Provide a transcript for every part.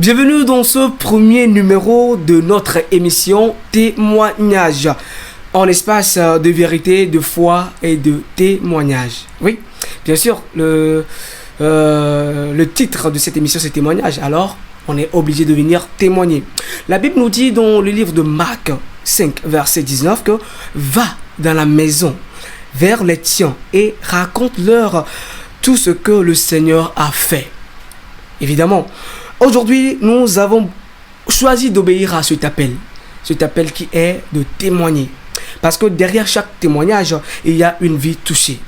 Bienvenue dans ce premier numéro de notre émission Témoignage, en espace de vérité, de foi et de témoignage. Oui, bien sûr, le titre de cette émission c'est Témoignage, alors on est obligé de venir témoigner. La Bible nous dit dans le livre de Marc 5, verset 19 que « Va dans la maison vers les tiens et raconte-leur tout ce que le Seigneur a fait. » Évidemment, aujourd'hui, nous avons choisi d'obéir à cet appel qui est de témoigner. Parce que derrière chaque témoignage, il y a une vie touchée.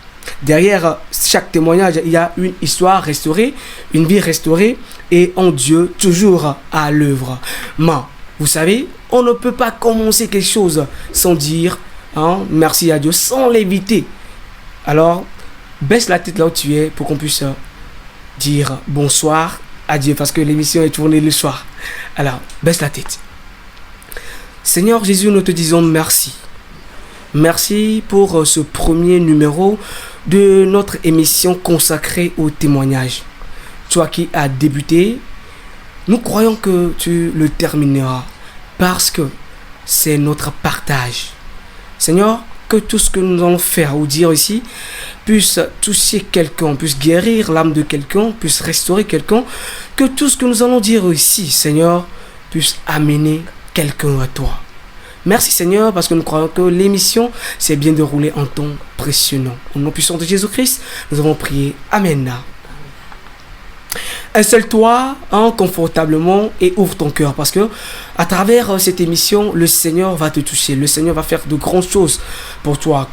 Derrière chaque témoignage, il y a une histoire restaurée, une vie restaurée et en Dieu toujours à l'œuvre. Mais, vous savez, on ne peut pas commencer quelque chose sans dire merci à Dieu, sans l'éviter. Alors, baisse la tête là où tu es pour qu'on puisse dire bonsoir à Dieu parce que l'émission est tournée le soir. Alors, baisse la tête. Seigneur Jésus, nous te disons merci. Merci pour ce premier numéro de notre émission consacrée au témoignage. Toi qui as débuté, nous croyons que tu le termineras parce que c'est notre partage. Seigneur, que tout ce que nous allons faire ou dire ici puisse toucher quelqu'un, puisse guérir l'âme de quelqu'un, puisse restaurer quelqu'un. Que tout ce que nous allons dire ici, Seigneur, puisse amener quelqu'un à toi. Merci Seigneur parce que nous croyons que l'émission s'est bien déroulée en ton précieux nom. Au nom puissant de Jésus-Christ, nous avons prié. Amen. Installe-toi confortablement et ouvre ton cœur parce que à travers cette émission, le Seigneur va te toucher. Le Seigneur va faire de grandes choses pour toi.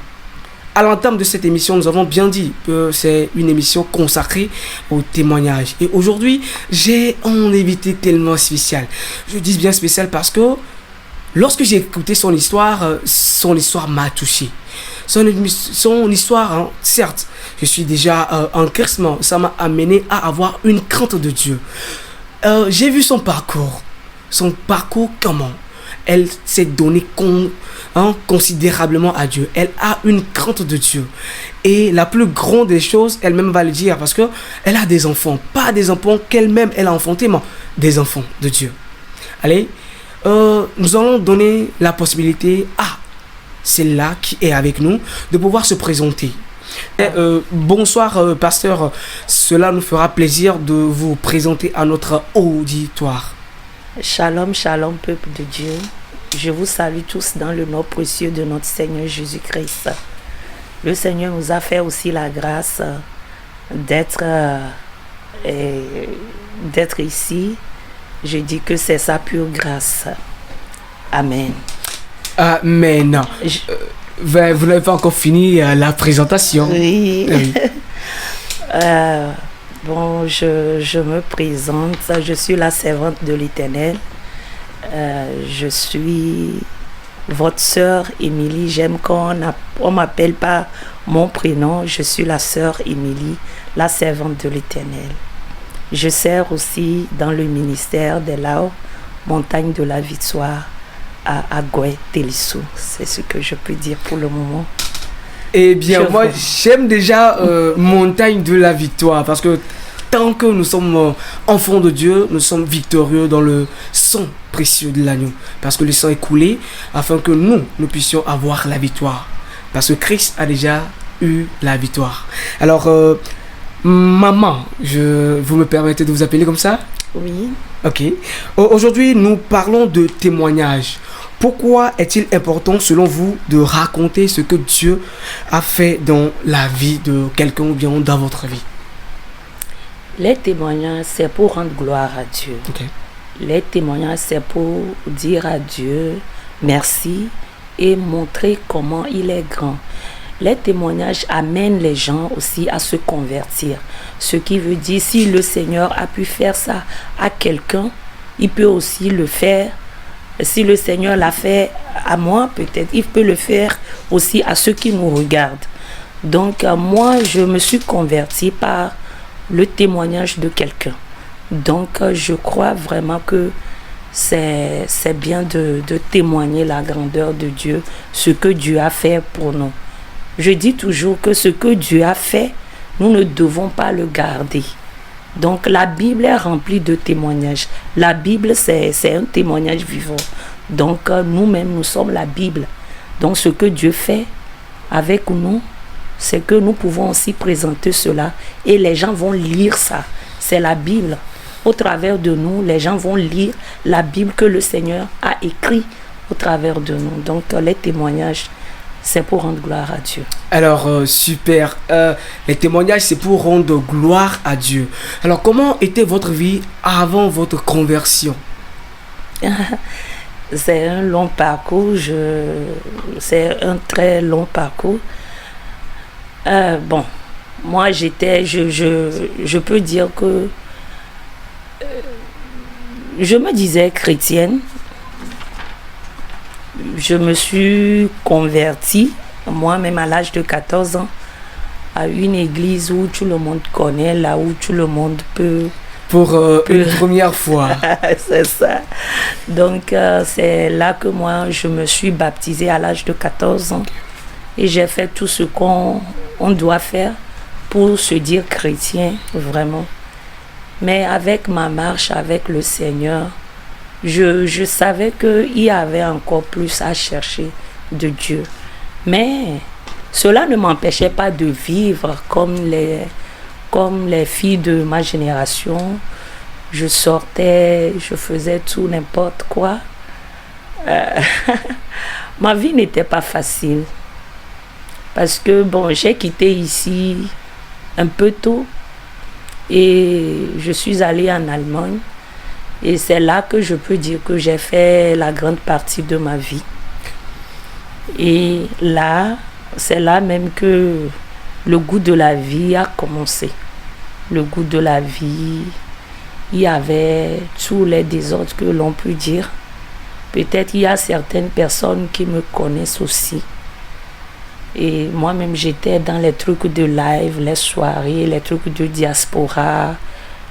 À l'entame de cette émission, nous avons bien dit que c'est une émission consacrée au témoignage. Et aujourd'hui, j'ai un invité tellement spécial. Je dis bien spécial parce que lorsque j'ai écouté son histoire m'a touché. Son histoire, certes, je suis déjà en Christ, mais ça m'a amené à avoir une crainte de Dieu. J'ai vu son parcours. Son parcours comment? Elle s'est donnée considérablement à Dieu. Elle a une crainte de Dieu. Et la plus grande des choses, elle-même va le dire, parce qu'elle a des enfants. Pas des enfants qu'elle-même elle a enfantés, mais des enfants de Dieu. Allez, nous allons donner la possibilité à celle-là qui est avec nous de pouvoir se présenter. Bonsoir pasteur, cela nous fera plaisir de vous présenter à notre auditoire. Shalom, shalom peuple de Dieu. Je vous salue tous dans le nom précieux de notre Seigneur Jésus-Christ. Le Seigneur nous a fait aussi la grâce d'être ici. Je dis que c'est sa pure grâce. Amen. Amen. Vous n'avez pas encore fini la présentation. Oui. Bon, je me présente. Je suis la servante de l'Éternel. Je suis votre sœur Émilie. J'aime quand on m'appelle par mon prénom. Je suis la sœur Émilie, la servante de l'Éternel. Je sers aussi dans le ministère des Laos, montagne de la Victoire, à Agoué, Télissou. C'est ce que je peux dire pour le moment. Eh bien, moi, j'aime déjà montagne de la Victoire parce que tant que nous sommes enfants de Dieu, nous sommes victorieux dans le sang précieux de l'agneau. Parce que le sang est coulé afin que nous puissions avoir la victoire. Parce que Christ a déjà eu la victoire. Alors, maman, vous me permettez de vous appeler comme ça? Oui. Ok. Aujourd'hui, nous parlons de témoignage. Pourquoi est-il important, selon vous, de raconter ce que Dieu a fait dans la vie de quelqu'un ou bien dans votre vie? Les témoignages, c'est pour rendre gloire à Dieu. Okay. Les témoignages, c'est pour dire à Dieu merci et montrer comment il est grand. Les témoignages amènent les gens aussi à se convertir. Ce qui veut dire, si le Seigneur a pu faire ça à quelqu'un, il peut aussi le faire. Si le Seigneur l'a fait à moi, peut-être, il peut le faire aussi à ceux qui nous regardent. Donc, moi, je me suis convertie par le témoignage de quelqu'un. Donc, je crois vraiment que c'est bien de témoigner la grandeur de Dieu, ce que Dieu a fait pour nous. Je dis toujours que ce que Dieu a fait, nous ne devons pas le garder. Donc la Bible est remplie de témoignages. La Bible, c'est un témoignage vivant. Donc nous-mêmes, nous sommes la Bible. Donc ce que Dieu fait avec nous, c'est que nous pouvons aussi présenter cela et les gens vont lire ça. C'est la Bible. Au travers de nous, les gens vont lire la Bible que le Seigneur a écrit au travers de nous. Donc les témoignages, c'est pour rendre gloire à Dieu. Alors, super. Les témoignages, c'est pour rendre gloire à Dieu. Alors, comment était votre vie avant votre conversion? C'est un long parcours. C'est un très long parcours. Bon, moi, je peux dire que je me disais chrétienne. Je me suis convertie, moi-même à l'âge de 14 ans, à une église où tout le monde connaît, là où tout le monde peut... Pour une première fois. C'est ça. Donc, c'est là que moi, je me suis baptisée à l'âge de 14 ans. Et j'ai fait tout ce qu'on doit faire pour se dire chrétien, vraiment. Mais avec ma marche avec le Seigneur, je savais qu'il y avait encore plus à chercher de Dieu. Mais cela ne m'empêchait pas de vivre comme les filles de ma génération. Je sortais, je faisais tout, n'importe quoi. Ma vie n'était pas facile. Parce que, bon, j'ai quitté ici un peu tôt et je suis allée en Allemagne. Et c'est là que je peux dire que j'ai fait la grande partie de ma vie. Et là, c'est là même que le goût de la vie a commencé. Le goût de la vie, il y avait tous les désordres que l'on peut dire. Peut-être il y a certaines personnes qui me connaissent aussi. Et moi-même, j'étais dans les trucs de live, les soirées, les trucs de diaspora,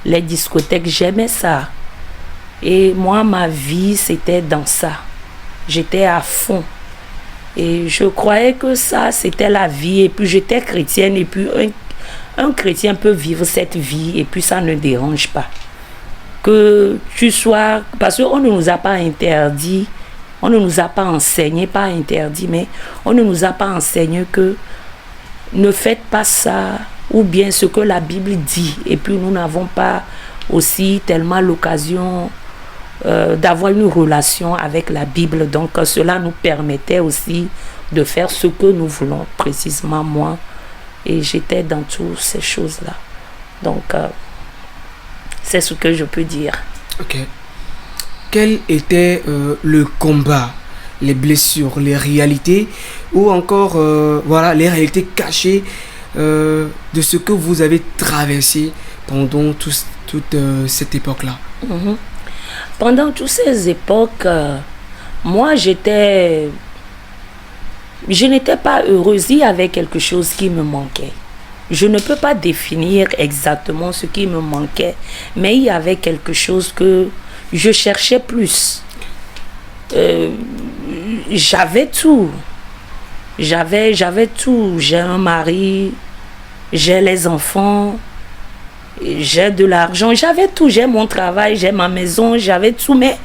les discothèques, j'aimais ça. Et moi, ma vie, c'était dans ça. J'étais à fond. Et je croyais que ça, c'était la vie. Et puis, j'étais chrétienne. Et puis, un chrétien peut vivre cette vie. Et puis, ça ne dérange pas. Que tu sois... Parce qu'on ne nous a pas interdit. On ne nous a pas enseigné, pas interdit, mais on ne nous a pas enseigné que ne faites pas ça. Ou bien ce que la Bible dit. Et puis, nous n'avons pas aussi tellement l'occasion... d'avoir une relation avec la Bible. Donc cela nous permettait aussi de faire ce que nous voulons, précisément moi. Et j'étais dans toutes ces choses-là. Donc c'est ce que je peux dire. Ok. Quel était le combat, les blessures, les réalités ou encore voilà, les réalités cachées de ce que vous avez traversé pendant toute cette époque-là? Pendant toutes ces époques, moi je n'étais pas heureuse. Il y avait quelque chose qui me manquait. Je ne peux pas définir exactement ce qui me manquait, mais il y avait quelque chose que je cherchais plus. J'avais tout. J'avais tout. J'ai un mari, j'ai les enfants. J'ai de l'argent, j'avais tout, j'ai mon travail, j'ai ma maison, j'avais tout, mais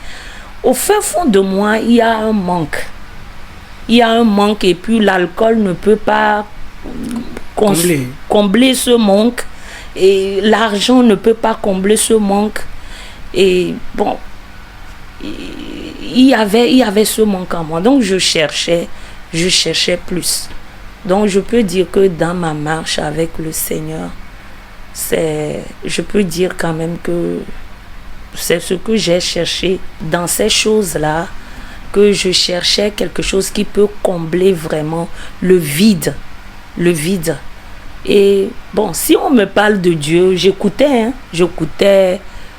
au fin fond de moi, il y a un manque. Il y a un manque et puis l'alcool ne peut pas combler ce manque et l'argent ne peut pas combler ce manque. Et bon, il y avait ce manque en moi, donc je cherchais plus. Donc je peux dire que dans ma marche avec le Seigneur, je peux dire quand même que c'est ce que j'ai cherché dans ces choses-là, que je cherchais quelque chose qui peut combler vraiment le vide. Et bon, si on me parle de Dieu, j'écoutais,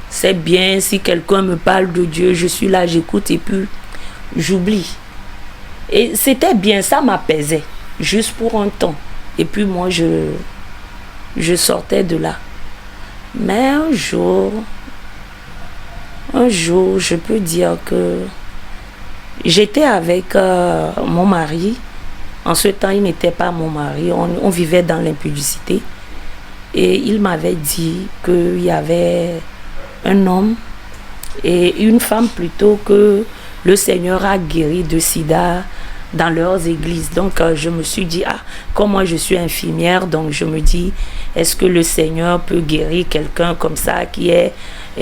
c'est bien, si quelqu'un me parle de Dieu, je suis là, j'écoute et puis j'oublie. Et c'était bien, ça m'apaisait, juste pour un temps. Et puis moi, je sortais de là. Mais un jour, je peux dire que j'étais avec mon mari. En ce temps, il n'était pas mon mari. On vivait dans l'impudicité. Et il m'avait dit qu'il y avait un homme et une femme plutôt que le Seigneur a guéri de sida dans leurs églises. Donc je me suis dit, comme moi je suis infirmière, donc je me dis, est-ce que le Seigneur peut guérir quelqu'un comme ça qui est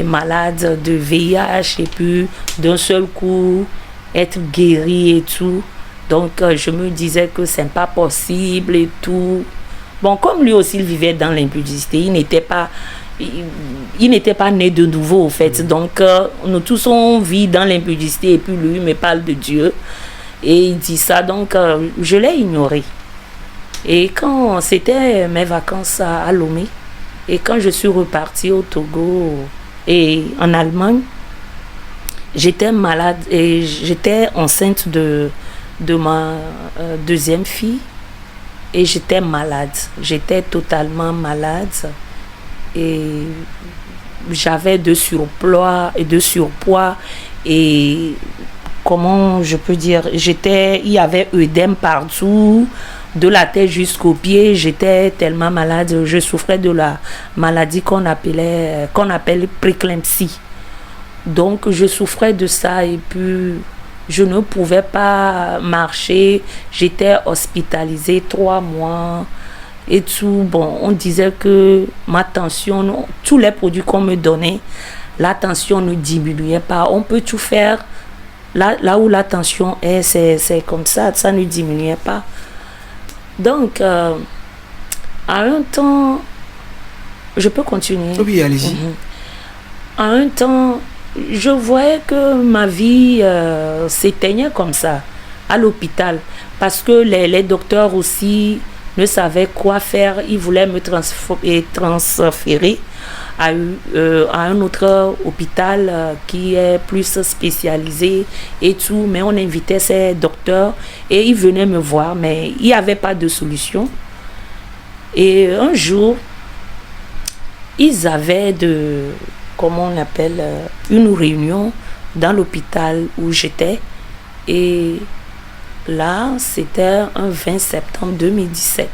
malade de VIH et puis d'un seul coup être guéri et tout. Donc je me disais que c'est pas possible et tout. Bon, comme lui aussi il vivait dans l'impudicité, il n'était pas né de nouveau, en fait. Donc, nous tous, on vit dans l'impudicité et puis lui me parle de Dieu. Et il dit ça, donc je l'ai ignoré. Et quand c'était mes vacances à Lomé, et quand je suis repartie au Togo et en Allemagne, j'étais malade et j'étais enceinte de ma deuxième fille. Et j'étais malade. J'étais totalement malade. Et j'avais de surpoids et comment je peux dire, il y avait œdème partout, de la tête jusqu'aux pieds. J'étais tellement malade, je souffrais de la maladie qu'on appelle préclampsie. Donc je souffrais de ça et puis je ne pouvais pas marcher. J'étais hospitalisée 3 mois et tout. Bon, on disait que ma tension, tous les produits qu'on me donnait, la tension ne diminuait pas. On peut tout faire. Là où la tension est, c'est comme ça ne diminuait pas. Donc, à un temps, je peux continuer? Oui, allez-y. À un temps, je voyais que ma vie s'éteignait comme ça, à l'hôpital, parce que les docteurs aussi ne savaient quoi faire. Ils voulaient me transférer à un autre hôpital qui est plus spécialisé et tout, mais on invitait ces docteurs et ils venaient me voir, mais il n'y avait pas de solution. Et un jour, ils avaient comment on appelle, une réunion dans l'hôpital où j'étais. Et là, c'était un 20 septembre 2017.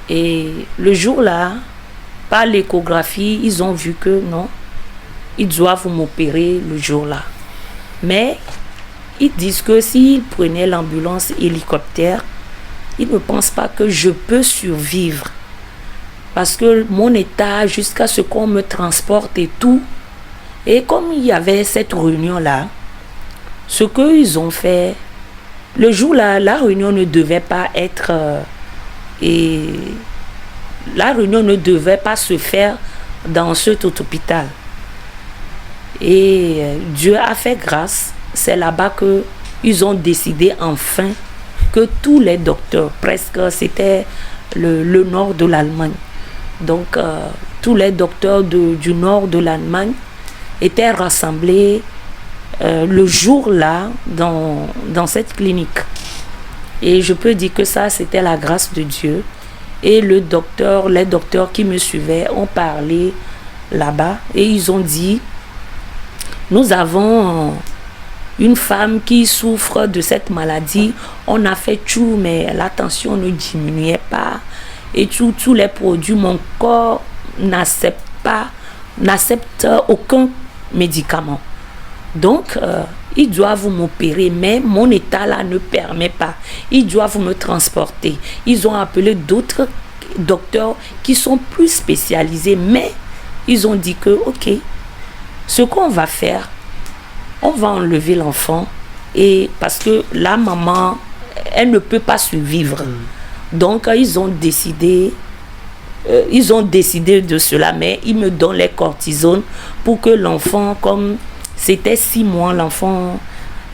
Et le jour-là, par l'échographie, ils ont vu que non, ils doivent m'opérer le jour-là. Mais ils disent que s'ils prenaient l'ambulance hélicoptère, ils ne pensent pas que je peux survivre. Parce que mon état, jusqu'à ce qu'on me transporte et tout. Et comme il y avait cette réunion-là, ce qu'ils ont fait, le jour-là, la réunion ne devait pas être... la réunion ne devait pas se faire dans cet hôpital. Et Dieu a fait grâce. C'est là-bas qu'ils ont décidé enfin que tous les docteurs, presque c'était le nord de l'Allemagne, donc tous les docteurs du nord de l'Allemagne étaient rassemblés le jour-là dans cette clinique. Et je peux dire que ça, c'était la grâce de Dieu. Et les docteurs qui me suivaient ont parlé là-bas et ils ont dit, nous avons une femme qui souffre de cette maladie. On a fait tout, mais la tension ne diminuait pas. Et tous les produits, mon corps n'accepte aucun médicament. Donc, ils doivent m'opérer, mais mon état là ne permet pas. Ils doivent me transporter. Ils ont appelé d'autres docteurs qui sont plus spécialisés, mais ils ont dit que, ok, ce qu'on va faire, on va enlever l'enfant, et parce que la maman, elle ne peut pas survivre. Donc, ils ont décidé de cela, mais ils me donnent les cortisones pour que l'enfant, comme c'était 6 mois, l'enfant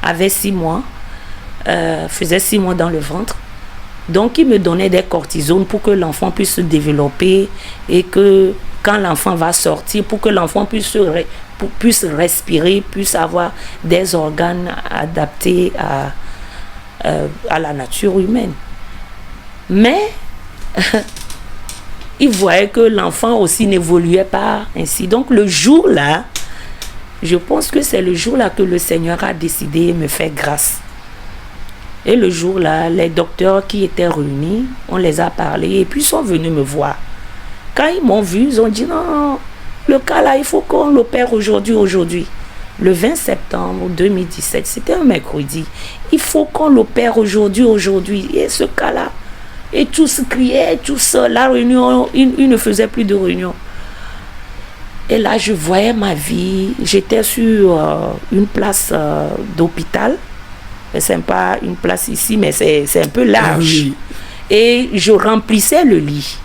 avait 6 mois, faisait 6 mois dans le ventre. Donc, ils me donnaient des cortisones pour que l'enfant puisse se développer et que quand l'enfant va sortir, pour que l'enfant puisse respirer, puisse avoir des organes adaptés à la nature humaine. Mais ils voyaient que l'enfant aussi n'évoluait pas ainsi. Donc, le jour-là, je pense que c'est le jour-là que le Seigneur a décidé de me faire grâce. Et le jour-là, les docteurs qui étaient réunis, on les a parlé et puis ils sont venus me voir. Quand ils m'ont vu, ils ont dit non, le cas là, il faut qu'on l'opère aujourd'hui. Le 20 septembre 2017, c'était un mercredi. Il faut qu'on l'opère aujourd'hui. Et ce cas-là, et tous criaient, tous, la réunion, ils ne faisaient plus de réunion. Et là, je voyais ma vie. J'étais sur une place d'hôpital. C'est pas une place ici, mais c'est un peu large. Oui. Et je remplissais le lit.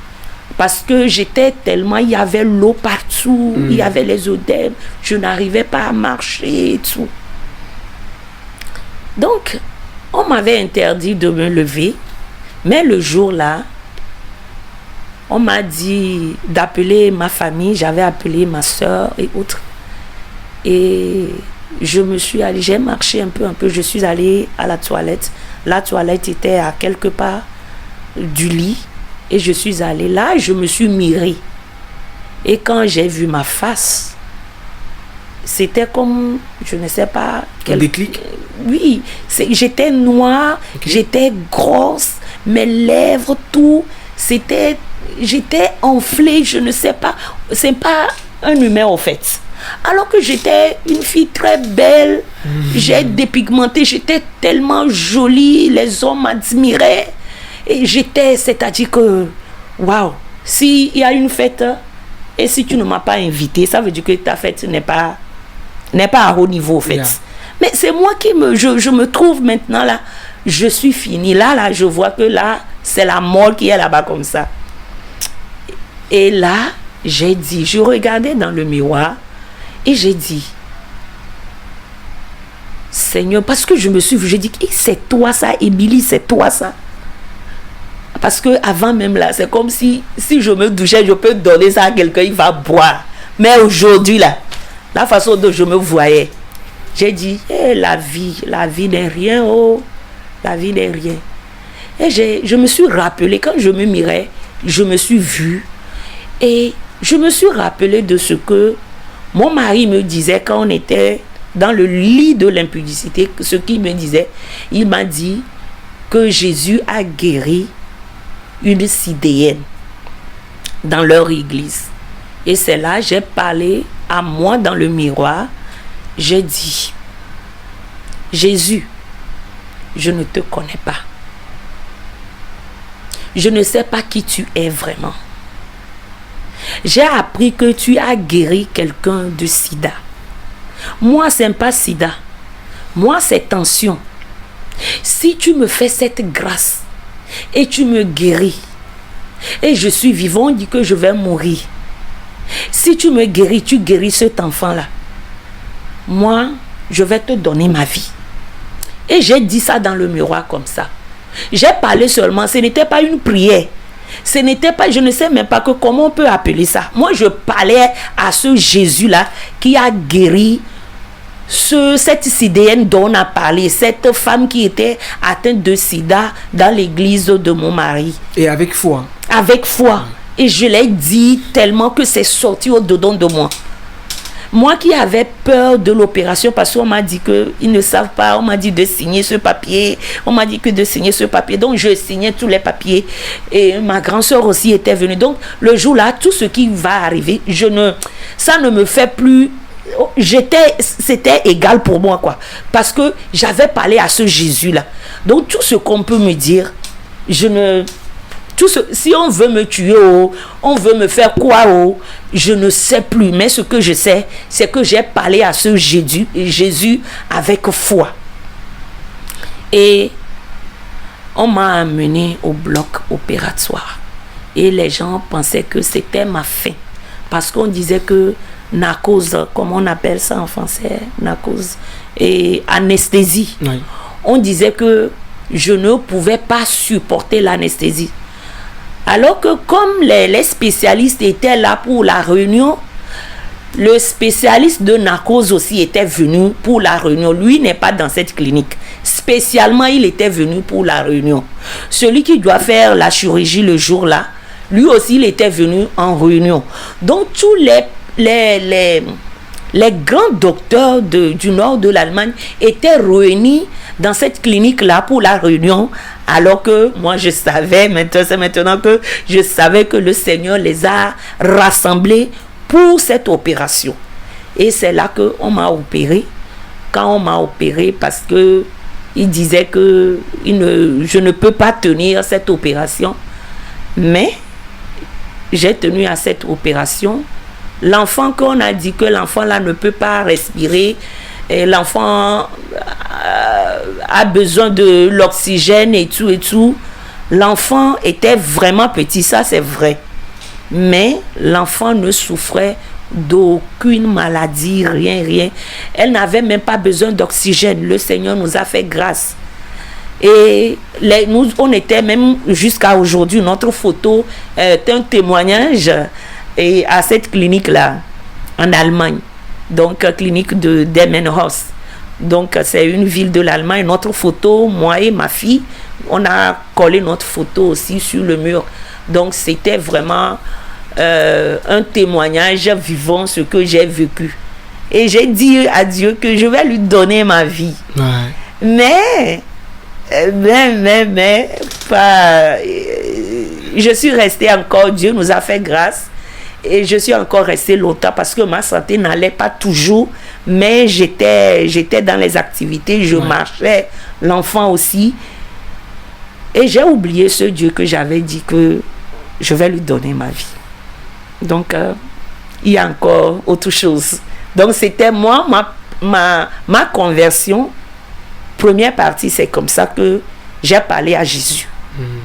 Parce que j'étais tellement... Il y avait l'eau partout. Il y avait les odeurs. Je n'arrivais pas à marcher et tout. Donc, on m'avait interdit de me lever. Mais le jour-là, on m'a dit d'appeler ma famille. J'avais appelé ma soeur et autres. Et je me suis allée, j'ai marché un peu. Je suis allée à la toilette. La toilette était à quelque part du lit. Et je suis allée là, je me suis mirée. Et quand j'ai vu ma face, c'était comme, je ne sais pas... Un déclic? Oui, j'étais noire, j'étais grosse, mes lèvres, tout, j'étais enflée, je ne sais pas, c'est pas un humain en fait. Alors que j'étais une fille très belle, j'ai dépigmenté, j'étais tellement jolie, les hommes m'admiraient. Et c'est-à-dire que, waouh, s'il y a une fête, et si tu ne m'as pas invité, ça veut dire que ta fête n'est pas à haut niveau, en fait. Yeah. Mais c'est moi je me trouve maintenant là, je suis finie. Là, je vois que là, c'est la mort qui est là-bas comme ça. Et là, j'ai dit, je regardais dans le miroir, et j'ai dit, Seigneur, parce que je me suis vu, j'ai dit, c'est toi ça, Émilie, c'est toi ça. Parce que avant même là, c'est comme si je me douchais, je peux donner ça à quelqu'un, il va boire. Mais aujourd'hui là, la façon dont je me voyais, j'ai dit, la vie n'est rien, oh, la vie n'est rien. Et je me suis rappelé, quand je me mirais, je me suis vue. Et je me suis rappelé de ce que mon mari me disait quand on était dans le lit de l'impudicité, ce qu'il me disait. Il m'a dit que Jésus a guéri une sidéenne dans leur église. Et c'est là j'ai parlé à moi dans le miroir. J'ai dit, Jésus, je ne te connais pas. Je ne sais pas qui tu es vraiment. J'ai appris que tu as guéri quelqu'un de sida. Moi, c'est pas sida. Moi, c'est tension. Si tu me fais cette grâce et tu me guéris, et je suis vivant, on dit que je vais mourir. Si tu me guéris, tu guéris cet enfant-là. Moi, je vais te donner ma vie. Et j'ai dit ça dans le miroir comme ça. J'ai parlé seulement, ce n'était pas une prière. Ce n'était pas, je ne sais même pas comment on peut appeler ça. Moi, je parlais à ce Jésus-là qui a guéri cette sidéenne dont on a parlé, cette femme qui était atteinte de sida dans l'église de mon mari. Et avec foi. Avec foi. Et je l'ai dit tellement que c'est sorti au-dedans de moi. Moi qui avais peur de l'opération parce qu'on m'a dit qu'ils ne savent pas, on m'a dit de signer ce papier, on m'a dit que de signer ce papier, donc je signais tous les papiers et ma grand-sœur aussi était venue. Donc le jour-là, tout ce qui va arriver, ça ne me fait plus, c'était égal pour moi quoi, parce que j'avais parlé à ce Jésus-là. Donc tout ce qu'on peut me dire, si on veut me tuer, on veut me faire quoi, je ne sais plus. Mais ce que je sais, c'est que j'ai parlé à ce Jésus avec foi. Et on m'a amené au bloc opératoire. Et les gens pensaient que c'était ma fin. Parce qu'on disait que narcose, comment on appelle ça en français, narcose, et anesthésie. Oui. On disait que je ne pouvais pas supporter l'anesthésie. Alors que comme les spécialistes étaient là pour la réunion, le spécialiste de narcose aussi était venu pour la réunion. Lui n'est pas dans cette clinique. Spécialement, il était venu pour la réunion. Celui qui doit faire la chirurgie le jour-là, lui aussi, il était venu en réunion. Donc, tous les grands docteurs du nord de l'Allemagne étaient réunis dans cette clinique-là pour la réunion, alors que moi je savais, c'est maintenant que je savais que le Seigneur les a rassemblés pour cette opération. Et c'est là qu'on m'a opéré. Quand on m'a opéré, parce que il disait que je ne peux pas tenir cette opération, mais j'ai tenu à cette opération. L'enfant qu'on a dit que l'enfant là ne peut pas respirer, et l'enfant a besoin de l'oxygène et tout. L'enfant était vraiment petit, ça c'est vrai. Mais l'enfant ne souffrait d'aucune maladie, rien. Elle n'avait même pas besoin d'oxygène. Le Seigneur nous a fait grâce. Et nous, on était même jusqu'à aujourd'hui, notre photo est un témoignage à cette clinique-là, en Allemagne. Donc, clinique de Demmenhorst. Donc, c'est une ville de l'Allemagne. Notre photo, moi et ma fille, on a collé notre photo aussi sur le mur. Donc, c'était vraiment un témoignage vivant, ce que j'ai vécu. Et j'ai dit à Dieu que je vais lui donner ma vie. Ouais. Mais pas, je suis restée encore, Dieu nous a fait grâce. Et je suis encore restée longtemps parce que ma santé n'allait pas toujours, mais j'étais dans les activités, je marchais, l'enfant aussi. Et j'ai oublié ce Dieu que j'avais dit que je vais lui donner ma vie. Donc, il y a encore autre chose. Donc, c'était moi, ma conversion. Première partie, c'est comme ça que j'ai parlé à Jésus.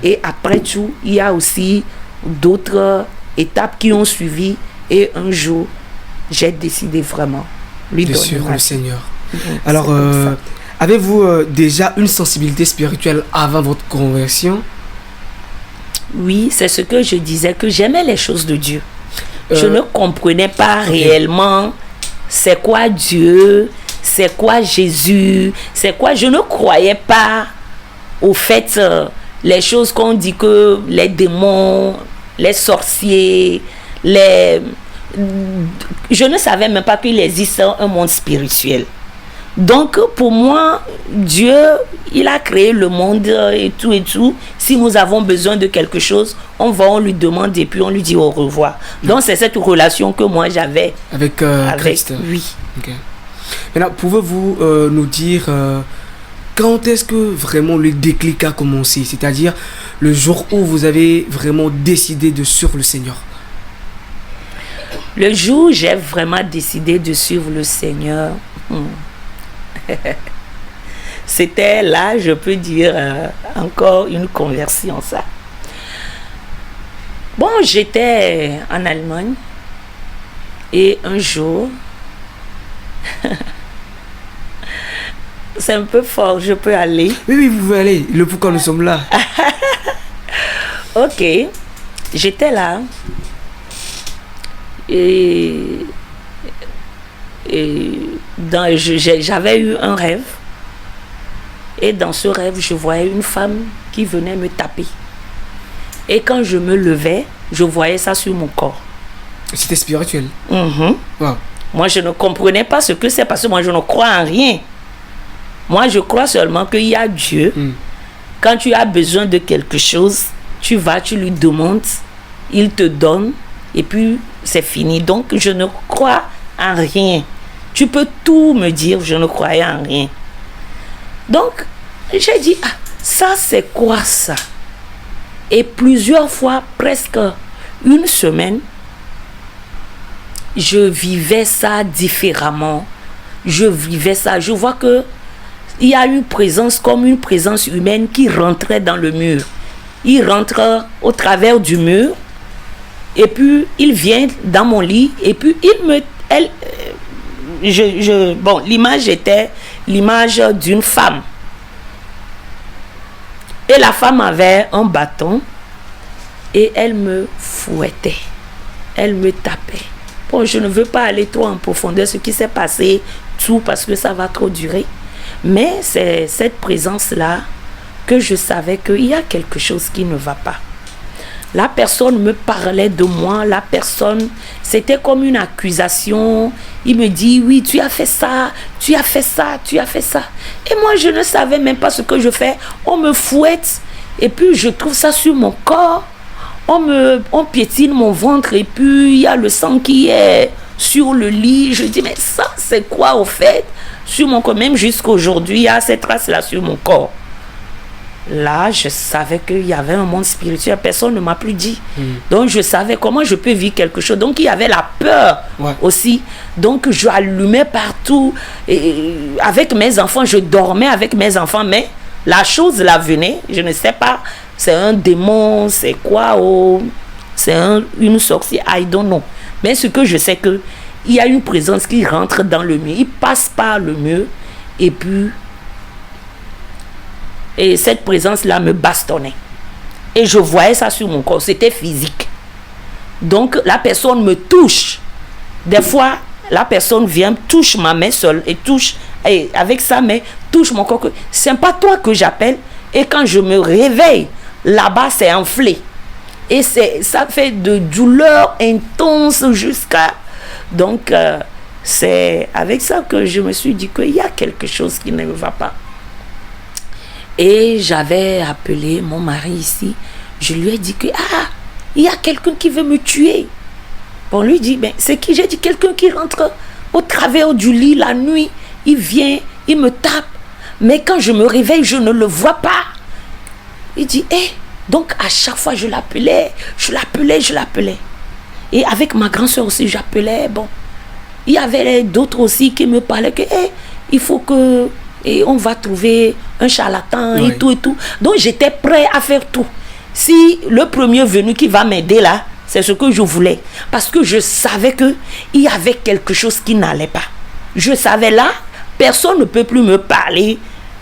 Et après tout, il y a aussi d'autres étapes qui ont suivi. Et un jour, j'ai décidé vraiment lui donner sur ma le vie. Seigneur. Alors, avez-vous déjà une sensibilité spirituelle avant votre conversion? Oui, c'est ce que je disais, que j'aimais les choses de Dieu. Je ne comprenais pas réellement c'est quoi Dieu, c'est quoi Jésus, c'est quoi. Je ne croyais pas au fait, les choses qu'on dit que les démons, les sorciers, je ne savais même pas qu'il existe un monde spirituel. Donc, pour moi, Dieu, il a créé le monde et tout. Si nous avons besoin de quelque chose, on lui demande et puis on lui dit au revoir. Donc, c'est cette relation que moi j'avais avec Christ. Oui. Okay. Maintenant, pouvez-vous nous dire quand est-ce que vraiment le déclic a commencé? C'est-à-dire le jour où vous avez vraiment décidé de suivre le Seigneur? Le jour où j'ai vraiment décidé de suivre le Seigneur, c'était là, je peux dire, encore une conversion, ça. Bon, j'étais en Allemagne et un jour, c'est un peu fort, je peux aller. Oui, vous pouvez aller. Le pourquoi nous sommes là. Ok, j'étais là et j'avais eu un rêve. Et dans ce rêve, je voyais une femme qui venait me taper. Et quand je me levais, je voyais ça sur mon corps. C'était spirituel. Wow. Moi, je ne comprenais pas ce que c'est parce que moi, je ne crois en rien. Moi, je crois seulement qu'il y a Dieu. Quand tu as besoin de quelque chose, tu vas, tu lui demandes, il te donne et puis c'est fini. Donc, je ne crois en rien. Tu peux tout me dire, je ne croyais en rien. Donc, j'ai dit, ça c'est quoi ça? Et plusieurs fois, presque une semaine, je vivais ça différemment. Je vivais ça. Je vois que il y a une présence comme une présence humaine qui rentrait dans le mur. Il rentre au travers du mur et puis il vient dans mon lit et puis bon, l'image était l'image d'une femme. Et la femme avait un bâton et elle me fouettait. Elle me tapait. Bon, je ne veux pas aller trop en profondeur ce qui s'est passé, tout parce que ça va trop durer. Mais c'est cette présence-là que je savais qu'il y a quelque chose qui ne va pas. La personne me parlait de moi, la personne, c'était comme une accusation. Il me dit, oui, tu as fait ça, tu as fait ça, tu as fait ça. Et moi, je ne savais même pas ce que je fais. On me fouette et puis je trouve ça sur mon corps. On piétine mon ventre et puis il y a le sang qui est sur le lit. Je dis, mais ça, c'est quoi au fait? Sur mon corps, même jusqu'à aujourd'hui, il y a cette trace-là sur mon corps. Là, je savais qu'il y avait un monde spirituel. Personne ne m'a plus dit. Donc, je savais comment je peux vivre quelque chose. Donc, il y avait la peur aussi. Donc, je allumais partout. Et avec mes enfants, je dormais avec mes enfants. Mais la chose là venait, je ne sais pas. C'est un démon, c'est quoi? Oh, c'est une sorcière, I don't know. Mais ce que je sais que il y a une présence qui rentre dans le mur. Il passe par le mur et puis... Et cette présence-là me bastonnait. Et je voyais ça sur mon corps. C'était physique. Donc, la personne me touche. Des fois, la personne vient, touche ma main seule et touche, et avec sa main, touche mon corps. C'est pas toi que j'appelle. Et quand je me réveille, là-bas, c'est enflé. Et ça fait de douleur intense jusqu'à... Donc, c'est avec ça que je me suis dit qu'il y a quelque chose qui ne me va pas. Et j'avais appelé mon mari ici. Je lui ai dit que, il y a quelqu'un qui veut me tuer. On lui dit, ben, c'est qui? J'ai dit, quelqu'un qui rentre au travers du lit la nuit. Il vient, il me tape. Mais quand je me réveille, je ne le vois pas. Il dit, donc à chaque fois, je l'appelais. Et avec ma grande soeur aussi, j'appelais. Bon, il y avait d'autres aussi qui me parlaient que, il faut que... Et on va trouver un charlatan et tout et tout. Donc, j'étais prêt à faire tout. Si le premier venu qui va m'aider là, c'est ce que je voulais. Parce que je savais qu'il y avait quelque chose qui n'allait pas. Je savais là, personne ne peut plus me parler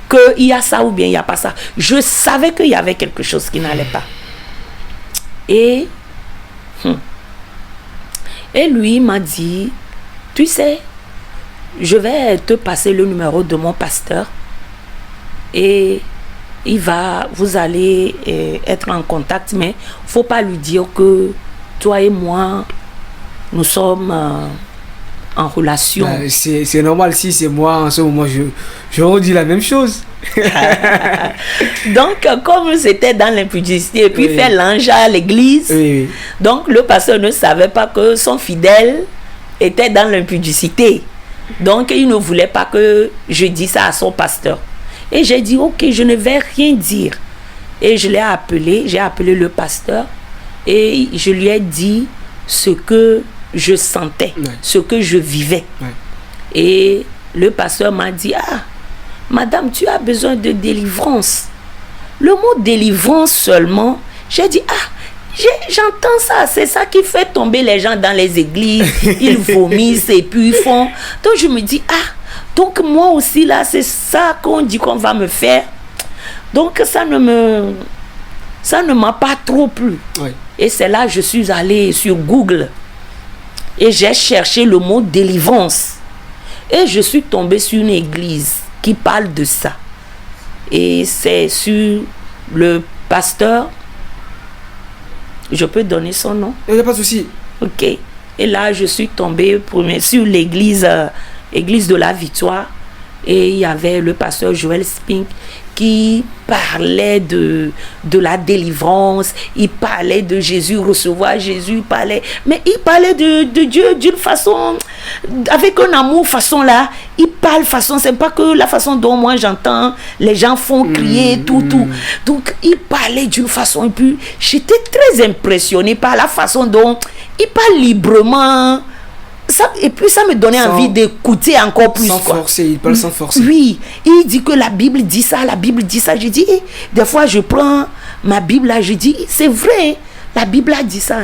qu'il y a ça ou bien il n'y a pas ça. Je savais qu'il y avait quelque chose qui n'allait pas. Et lui m'a dit, tu sais, je vais te passer le numéro de mon pasteur et vous allez être en contact, mais il ne faut pas lui dire que toi et moi, nous sommes en relation. C'est normal, si c'est moi, en ce moment, je redis la même chose. Donc, comme c'était dans l'impudicité, et puis faire l'ange à l'église, donc le pasteur ne savait pas que son fidèle était dans l'impudicité. Donc, il ne voulait pas que je dise ça à son pasteur. Et j'ai dit, ok, je ne vais rien dire. Et je l'ai appelé, j'ai appelé le pasteur et je lui ai dit ce que je sentais, ce que je vivais. Et le pasteur m'a dit, madame, tu as besoin de délivrance. Le mot délivrance seulement, j'ai dit, j'entends ça, c'est ça qui fait tomber les gens dans les églises, ils vomissent et puis ils font. Donc je me dis, donc moi aussi là, c'est ça qu'on dit qu'on va me faire. Donc ça ne m'a pas trop plu. Et c'est là que je suis allée sur Google et j'ai cherché le mot délivrance. Et je suis tombée sur une église qui parle de ça. Et c'est sur le pasteur. Je peux donner son nom? Il n'y a pas de souci. Ok. Et là, je suis tombée sur l'église de la Victoire. Et il y avait le pasteur Joël Spink qui parlait de la délivrance. Il parlait de Jésus, recevoir Jésus. Mais il parlait de Dieu d'une façon, avec un amour façon là. Il parle façon, c'est pas que la façon dont moi j'entends, les gens font crier, tout. Donc, il parlait d'une façon, et puis j'étais très impressionnée par la façon dont il parle librement. Ça, et puis ça me donnait envie d'écouter encore plus. Sans forcer, il parle sans forcer. Oui, il dit que la Bible dit ça, la Bible dit ça. Je dis, des fois je prends ma Bible là, je dis, c'est vrai, la Bible a dit ça.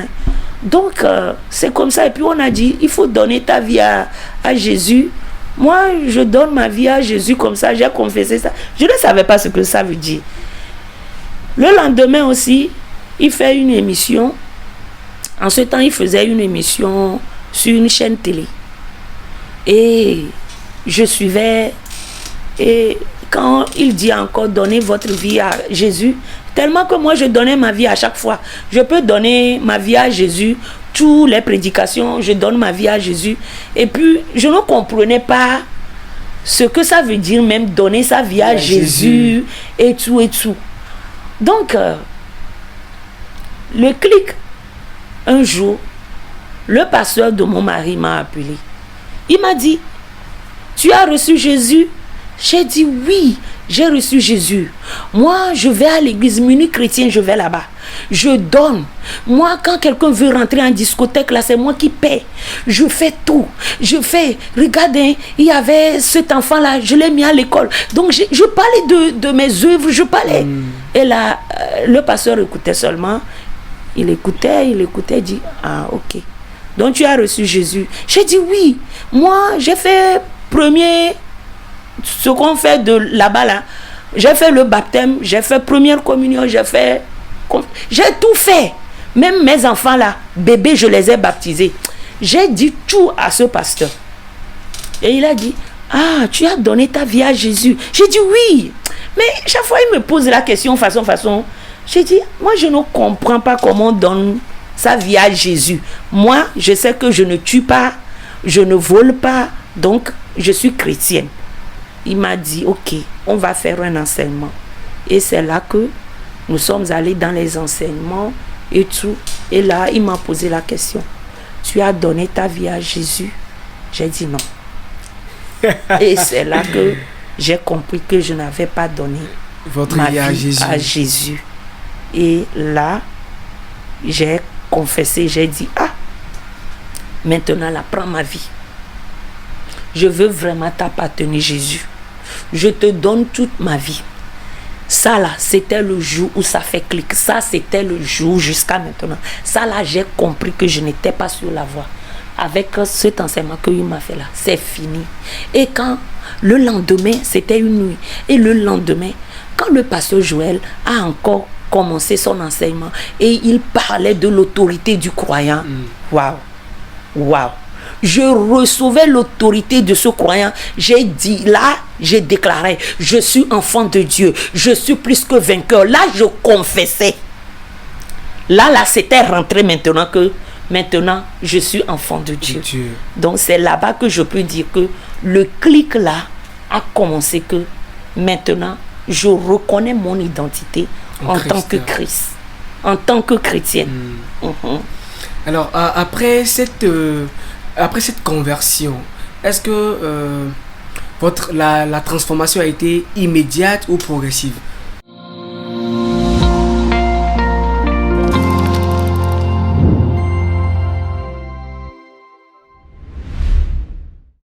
Donc, c'est comme ça. Et puis on a dit, il faut donner ta vie à Jésus. Moi, je donne ma vie à Jésus comme ça, j'ai confessé ça. Je ne savais pas ce que ça veut dire. Le lendemain aussi, il fait une émission. En ce temps, il faisait une émission sur une chaîne télé. Et je suivais. Et quand il dit encore, donnez votre vie à Jésus, Tellement que moi, je donnais ma vie à chaque fois. Je peux donner ma vie à Jésus. Toutes les prédications, je donne ma vie à Jésus. Et puis, je ne comprenais pas ce que ça veut dire même donner sa vie à Jésus et tout et tout. Donc, le clic, un jour, le pasteur de mon mari m'a appelé. Il m'a dit, tu as reçu Jésus? J'ai dit oui, j'ai reçu Jésus. Moi, je vais à l'église Muni chrétien, je vais là-bas. Je donne. Moi, quand quelqu'un veut rentrer en discothèque, là, c'est moi qui paie. Je fais tout. Je fais. Regardez, il y avait cet enfant-là, je l'ai mis à l'école. Donc, je parlais de mes œuvres, je parlais. Et là, le pasteur écoutait seulement. Il écoutait, il dit, ah, ok. Donc, tu as reçu Jésus. J'ai dit oui. Moi, j'ai fait premier, ce qu'on fait de là-bas, là. J'ai fait le baptême, j'ai fait première communion, j'ai tout fait. Même mes enfants là, bébés, je les ai baptisés. J'ai dit tout à ce pasteur. Et il a dit, ah, tu as donné ta vie à Jésus. J'ai dit oui. Mais chaque fois, il me pose la question façon. J'ai dit, moi, je ne comprends pas comment on donne sa vie à Jésus. Moi, je sais que je ne tue pas, je ne vole pas, donc je suis chrétienne. Il m'a dit, ok, on va faire un enseignement. Et c'est là que nous sommes allés dans les enseignements et tout. Et là, il m'a posé la question. Tu as donné ta vie à Jésus? J'ai dit non. Et c'est là que j'ai compris que je n'avais pas donné ma vie à Jésus. Et là, j'ai confessé, j'ai dit, ah, maintenant là, prends ma vie. Je veux vraiment t'appartenir, Jésus. Je te donne toute ma vie. Ça là, c'était le jour où ça fait clic. Ça, c'était le jour jusqu'à maintenant. Ça là, j'ai compris que je n'étais pas sur la voie. Avec cet enseignement qu'il m'a fait là, c'est fini. Et quand le lendemain, c'était une nuit. Et le lendemain, quand le pasteur Joël a encore commencé son enseignement et il parlait de l'autorité du croyant, waouh, waouh. Je recevais l'autorité de ce croyant. J'ai dit, là, j'ai déclaré, je suis enfant de Dieu. Je suis plus que vainqueur. Là, je confessais. Là, c'était rentré maintenant que, maintenant, je suis enfant de Dieu. Donc, c'est là-bas que je peux dire que le clic là a commencé que, maintenant, je reconnais mon identité en tant que Christ, en tant que chrétienne. Alors, après cette conversion, est-ce que la transformation a été immédiate ou progressive?